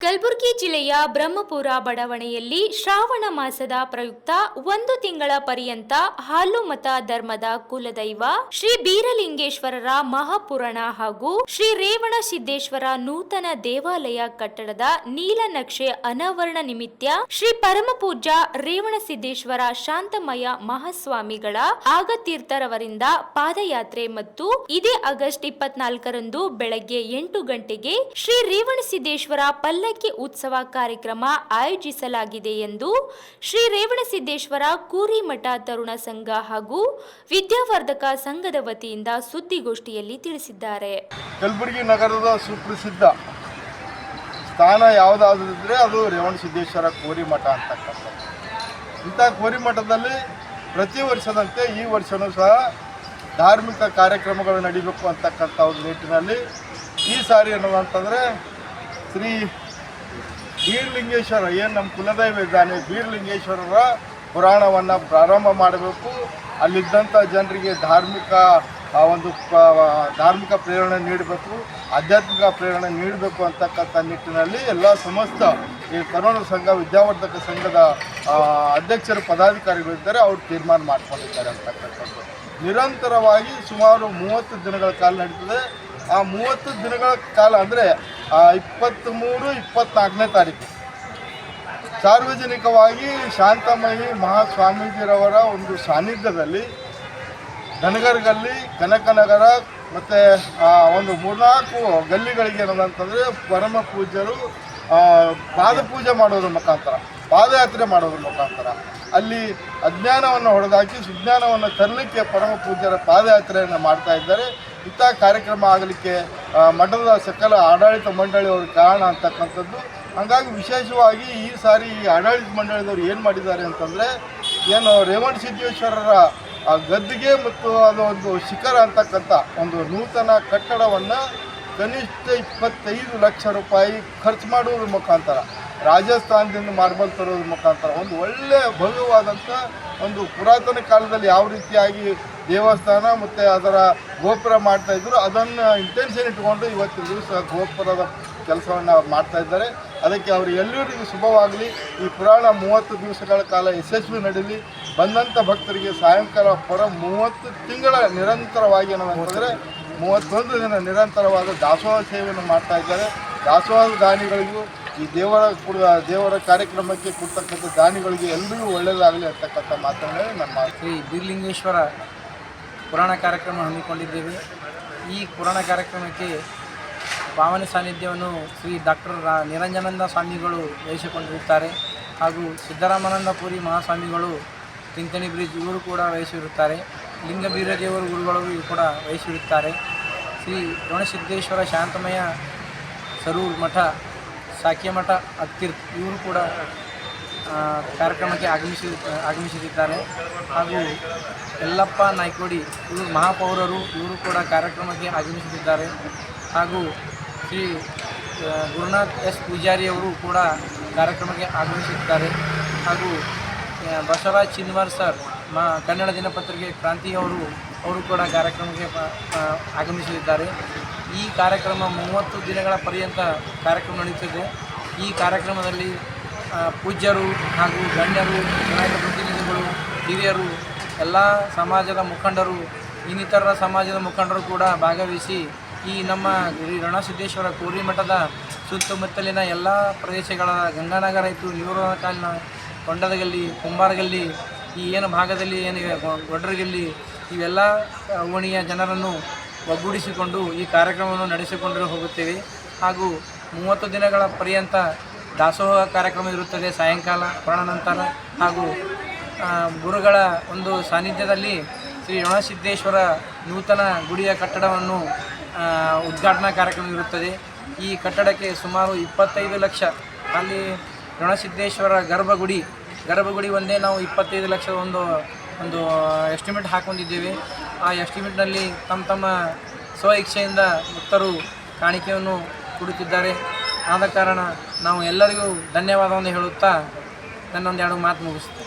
ಕಲಬುರಗಿ ಜಿಲ್ಲೆಯ ಬ್ರಹ್ಮಪುರ ಬಡಾವಣೆಯಲ್ಲಿ ಶ್ರಾವಣ ಮಾಸದ ಪ್ರಯುಕ್ತ 1 ತಿಂಗಳ ಪರ್ಯಂತ ಹಾಲು ಮತ ಧರ್ಮದ ಕುಲದೈವ ಶ್ರೀ ಬೀರಲಿಂಗೇಶ್ವರರ ಮಹಾಪುರಾಣ ಹಾಗೂ ಶ್ರೀ ರೇವಣ ಸಿದ್ದೇಶ್ವರ ನೂತನ ದೇವಾಲಯ ಕಟ್ಟಡದ ನೀಲನಕ್ಷೆ ಅನಾವರಣ ನಿಮಿತ್ತ ಶ್ರೀ ಪರಮಪೂಜ್ಯ ರೇವಣಸಿದ್ದೇಶ್ವರ ಶಾಂತಮಯ ಮಹಾಸ್ವಾಮಿಗಳ ಆಗತೀರ್ಥರವರಿಂದ ಪಾದಯಾತ್ರೆ ಮತ್ತು ಇದೇ ಆಗಸ್ಟ್ 24ರಂದು ಬೆಳಗ್ಗೆ 8 ಗಂಟೆಗೆ ಶ್ರೀ ರೇವಣಸಿದ್ದೇಶ್ವರ ಪಲ್ಲಕ್ಕಿ ಉತ್ಸವ ಕಾರ್ಯಕ್ರಮ ಆಯೋಜಿಸಲಾಗಿದೆ ಎಂದು ಶ್ರೀ ರೇವಣಸಿದ್ದೇಶ್ವರ ಕೂರಿಮಠ ತರುಣ ಸಂಘ ಹಾಗೂ ವಿದ್ಯಾವರ್ಧಕ ಸಂಘದ ವತಿಯಿಂದ ಸುದ್ದಿಗೋಷ್ಠಿಯಲ್ಲಿ ತಿಳಿಸಿದ್ದಾರೆ. ಕಲಬುರಗಿ ನಗರದ ಸುಪ್ರಸಿದ್ಧ ಸ್ಥಾನ ಯಾವುದಾದ್ರಿದ್ರೆ ಅದು ರೇವಣಸಿದ್ದೇಶ್ವರ ಕೋರಿಮಠ ಅಂತಕ್ಕಂಥದ್ದು. ಇಂಥ ಕೋರಿಮಠದಲ್ಲಿ ಪ್ರತಿ ವರ್ಷದಂತೆ ಈ ವರ್ಷವೂ ಸಹ ಧಾರ್ಮಿಕ ಕಾರ್ಯಕ್ರಮಗಳು ನಡೀಬೇಕು ಅಂತಕ್ಕಂಥ ಒಂದು ನಿಟ್ಟಿನಲ್ಲಿ ಈ ಸಾರಿ ಅನ್ನೋದಂತಂದರೆ ಶ್ರೀ ಬೀರಲಿಂಗೇಶ್ವರ ಏನು ನಮ್ಮ ಕುಲದೈವ ಇದ್ದಾನೆ ಬೀರಲಿಂಗೇಶ್ವರರ ಪುರಾಣವನ್ನು ಪ್ರಾರಂಭ ಮಾಡಬೇಕು. ಅಲ್ಲಿದ್ದಂಥ ಜನರಿಗೆ ಧಾರ್ಮಿಕ ಪ್ರೇರಣೆ ನೀಡಬೇಕು, ಆಧ್ಯಾತ್ಮಿಕ ಪ್ರೇರಣೆ ನೀಡಬೇಕು ಅಂತಕ್ಕಂಥ ನಿಟ್ಟಿನಲ್ಲಿ ಎಲ್ಲ ಸಮಸ್ತ ಈ ತರುಣ ಸಂಘ ವಿದ್ಯಾವರ್ಧಕ ಸಂಘದ ಅಧ್ಯಕ್ಷರು ಪದಾಧಿಕಾರಿಗಳಿದ್ದಾರೆ, ಅವರು ತೀರ್ಮಾನ ಮಾಡ್ಕೊಂಡಿದ್ದಾರೆ ಅಂತಕ್ಕಂಥದ್ದು. ನಿರಂತರವಾಗಿ ಸುಮಾರು 30 ದಿನಗಳ ಕಾಲ ನಡೀತದೆ. ಆ 30 ದಿನಗಳ ಕಾಲ ಅಂದರೆ 23-24ನೇ ತಾರೀಕು ಸಾರ್ವಜನಿಕವಾಗಿ ಶಾಂತಮಯಿ ಮಹಾಸ್ವಾಮೀಜಿರವರ ಒಂದು ಸಾನ್ನಿಧ್ಯದಲ್ಲಿ ಧನಗರಗಲ್ಲಿ, ಕನಕನಗರ ಮತ್ತು ಒಂದು 3-4 ಗಲ್ಲಿಗಳಿಗೆ ಏನದಂತಂದರೆ ಪರಮ ಪೂಜ್ಯರು ಪಾದಪೂಜೆ ಮಾಡೋದ್ರ ಮುಖಾಂತರ, ಪಾದಯಾತ್ರೆ ಮಾಡೋದ್ರ ಮುಖಾಂತರ ಅಲ್ಲಿ ಅಜ್ಞಾನವನ್ನು ಹೊಡೆದಾಕಿ ಸುಜ್ಞಾನವನ್ನು ತರಲಿಕ್ಕೆ ಪರಮ ಪೂಜ್ಯರ ಪಾದಯಾತ್ರೆಯನ್ನು ಮಾಡ್ತಾ ಇದ್ದಾರೆ. ಇಂಥ ಕಾರ್ಯಕ್ರಮ ಆಗಲಿಕ್ಕೆ ಮಠದ ಸಕಲ ಆಡಳಿತ ಮಂಡಳಿಯವರು ಕಾರಣ ಅಂತಕ್ಕಂಥದ್ದು. ಹಾಗಾಗಿ ವಿಶೇಷವಾಗಿ ಈ ಸಾರಿ ಈ ಆಡಳಿತ ಮಂಡಳಿದವರು ಏನು ಮಾಡಿದ್ದಾರೆ ಅಂತಂದರೆ, ಏನು ರೇವಣಸಿದ್ದೇಶ್ವರರ ಗದ್ದಿಗೆ ಮತ್ತು ಅದು ಒಂದು ಶಿಖರ ಅಂತಕ್ಕಂಥ ಒಂದು ನೂತನ ಕಟ್ಟಡವನ್ನು ಕನಿಷ್ಠ 25 ಲಕ್ಷ ರೂಪಾಯಿ ಖರ್ಚು ಮಾಡುವುದ್ರ ಮುಖಾಂತರ, ರಾಜಸ್ಥಾನದಿಂದ ಮಾರ್ಬಲ್ ತರೋದ್ರ ಮುಖಾಂತರ ಒಂದು ಒಳ್ಳೆಯ ಭವ್ಯವಾದಂಥ ಒಂದು ಪುರಾತನ ಕಾಲದಲ್ಲಿ ಯಾವ ರೀತಿಯಾಗಿ ದೇವಸ್ಥಾನ ಮತ್ತು ಅದರ ಗೋಪುರ ಮಾಡ್ತಾಯಿದ್ರು ಅದನ್ನು ಇಂಟೆನ್ಷನ್ ಇಟ್ಕೊಂಡು ಇವತ್ತಿನ ದಿವಸ ಗೋಪುರದ ಕೆಲಸವನ್ನು ಮಾಡ್ತಾ ಇದ್ದಾರೆ. ಅದಕ್ಕೆ ಅವರು ಎಲ್ಲರಿಗೂ ಶುಭವಾಗಲಿ. ಈ ಪುರಾಣ 30 ದಿವಸಗಳ ಕಾಲ ಯಶಸ್ವಿ ನಡೀಲಿ. ಬಂದಂಥ ಭಕ್ತರಿಗೆ ಸಾಯಂಕಾಲ 30 ತಿಂಗಳ ನಿರಂತರವಾಗಿ ಏನಂತಂದರೆ 31 ದಿನ ನಿರಂತರವಾದ ದಾಸೋಹ ಸೇವೆಯನ್ನು ಮಾಡ್ತಾ ಇದ್ದಾರೆ. ದಾಸೋಹ ದಾನಿಗಳಿಗೂ ಈ ದೇವರ ಕಾರ್ಯಕ್ರಮಕ್ಕೆ ಕೊಡ್ತಕ್ಕಂಥ ದಾನಿಗಳಿಗೆ ಎಲ್ಲರಿಗೂ ಒಳ್ಳೆಯದಾಗಲಿ ಅಂತಕ್ಕಂಥ ಮಾತನ್ನು ನನ್ನ ಮಾತು. ಶ್ರೀ ಬೀರಲಿಂಗೇಶ್ವರ ಪುರಾಣ ಕಾರ್ಯಕ್ರಮ ಹಮ್ಮಿಕೊಂಡಿದ್ದೇವೆ. ಈ ಪುರಾಣ ಕಾರ್ಯಕ್ರಮಕ್ಕೆ ಪಾವನ ಸಾನ್ನಿಧ್ಯವನ್ನು ಶ್ರೀ ಡಾಕ್ಟರ್ ನಿರಂಜನಾನಂದ ಸ್ವಾಮಿಗಳು ವಹಿಸಿಕೊಂಡಿರುತ್ತಾರೆ ಹಾಗೂ ಸಿದ್ದರಾಮಾನಂದ ಪುರಿ ಮಹಾಸ್ವಾಮಿಗಳು ತಿಂತಣಿ ಬ್ರಿಡ್ಜ್ ಇವರು ಕೂಡ ವಹಿಸಿರುತ್ತಾರೆ. ಲಿಂಗಬೀರದೇವರು ಗುರುಗಳು ಕೂಡ ವಹಿಸಿರುತ್ತಾರೆ. ಶ್ರೀ ರೇವಣಸಿದ್ದೇಶ್ವರ ಶಾಂತಮಯ ಸರೂರ್ ಮಠ, ಸಾಕ್ಯ ಮಠ, ಅತ್ತಿರ್ತ್ ಇವರು ಕೂಡ ಕಾರ್ಯಕ್ರಮಕ್ಕೆ ಆಗಮಿಸಿದ್ದಾರೆ ಹಾಗೂ ಯಲ್ಲಪ್ಪ ನಾಯ್ಕೋಡಿ ಇವರು ಮಹಾಪೌರರು, ಇವರು ಕೂಡ ಕಾರ್ಯಕ್ರಮಕ್ಕೆ ಆಗಮಿಸುತ್ತಿದ್ದಾರೆ. ಹಾಗೂ ಶ್ರೀ ಗುರುನಾಥ್ ಎಸ್ ಪೂಜಾರಿಯವರು ಕೂಡ ಕಾರ್ಯಕ್ರಮಕ್ಕೆ ಆಗಮಿಸುತ್ತಿದ್ದಾರೆ. ಹಾಗೂ ಬಸವರಾಜ್ ಚಿನ್ವಾರ್ ಸರ್ ಕನ್ನಡ ದಿನಪತ್ರಿಕೆ ಕ್ರಾಂತಿಯವರು ಕೂಡ ಕಾರ್ಯಕ್ರಮಕ್ಕೆ ಆಗಮಿಸಲಿದ್ದಾರೆ. ಈ ಕಾರ್ಯಕ್ರಮ 30 ದಿನಗಳ ಪರ್ಯಂತ ಕಾರ್ಯಕ್ರಮ ನಡೆಯುತ್ತದೆ. ಈ ಕಾರ್ಯಕ್ರಮದಲ್ಲಿ ಪೂಜ್ಯರು ಹಾಗೂ ಗಣ್ಯರು, ನಾಯಕ ಪ್ರತಿನಿಧಿಗಳು, ಹಿರಿಯರು, ಎಲ್ಲ ಸಮಾಜದ ಮುಖಂಡರು, ಇನ್ನಿತರ ಸಮಾಜದ ಮುಖಂಡರು ಕೂಡ ಭಾಗವಹಿಸಿ ಈ ನಮ್ಮ ರೇವಣಸಿದ್ದೇಶ್ವರ ಕೋರಿಮಠದ ಸುತ್ತಮುತ್ತಲಿನ ಎಲ್ಲ ಪ್ರದೇಶಗಳ ಗಂಗಾನಗರ ಇತ್ತು, ನೀರೂರಕಾಲಿನ ಕೊಂಡದಗಲ್ಲಿ, ಕುಂಬಾರಗಲ್ಲಿ, ಈ ಏನು ಭಾಗದಲ್ಲಿ ಏನಿವೆ ಒಡ್ರಗಲ್ಲಿ, ಇವೆಲ್ಲ ಓಣಿಯ ಜನರನ್ನು ಒಗ್ಗೂಡಿಸಿಕೊಂಡು ಈ ಕಾರ್ಯಕ್ರಮವನ್ನು ನಡೆಸಿಕೊಂಡು ಹೋಗುತ್ತೇವೆ. ಹಾಗೂ 30 ದಿನಗಳ ಪರ್ಯಂತ ದಾಸೋಹ ಕಾರ್ಯಕ್ರಮ ಇರುತ್ತದೆ ಸಾಯಂಕಾಲ ಪುರಾಣ ನಂತರ. ಹಾಗೂ ಗುರುಗಳ ಒಂದು ಸಾನ್ನಿಧ್ಯದಲ್ಲಿ ಶ್ರೀ ರೇವಣಸಿದ್ದೇಶ್ವರ ನೂತನ ಗುಡಿಯ ಕಟ್ಟಡವನ್ನು ಉದ್ಘಾಟನಾ ಕಾರ್ಯಕ್ರಮ ಇರುತ್ತದೆ. ಈ ಕಟ್ಟಡಕ್ಕೆ ಸುಮಾರು 25 ಲಕ್ಷ, ಅಲ್ಲಿ ರೇವಣಸಿದ್ದೇಶ್ವರ ಗರ್ಭಗುಡಿ ಒಂದೇ ನಾವು 25 ಲಕ್ಷದ ಒಂದು ಎಸ್ಟಿಮೇಟ್ ಹಾಕೊಂಡಿದ್ದೇವೆ. ಆ ಎಸ್ಟಿಮೇಟ್ನಲ್ಲಿ ತಮ್ಮ ಸ್ವ ಇಚ್ಛೆಯಿಂದ ಭಕ್ತರು ಕಾಣಿಕೆಯನ್ನು ಕೊಡುತ್ತಿದ್ದಾರೆ. ಆದ ಕಾರಣ ನಾವು ಎಲ್ಲರಿಗೂ ಧನ್ಯವಾದವನ್ನು ಹೇಳುತ್ತಾ ನನ್ನೊಂದೆರಡು ಮಾತು ಮುಗಿಸ್ತೇನೆ.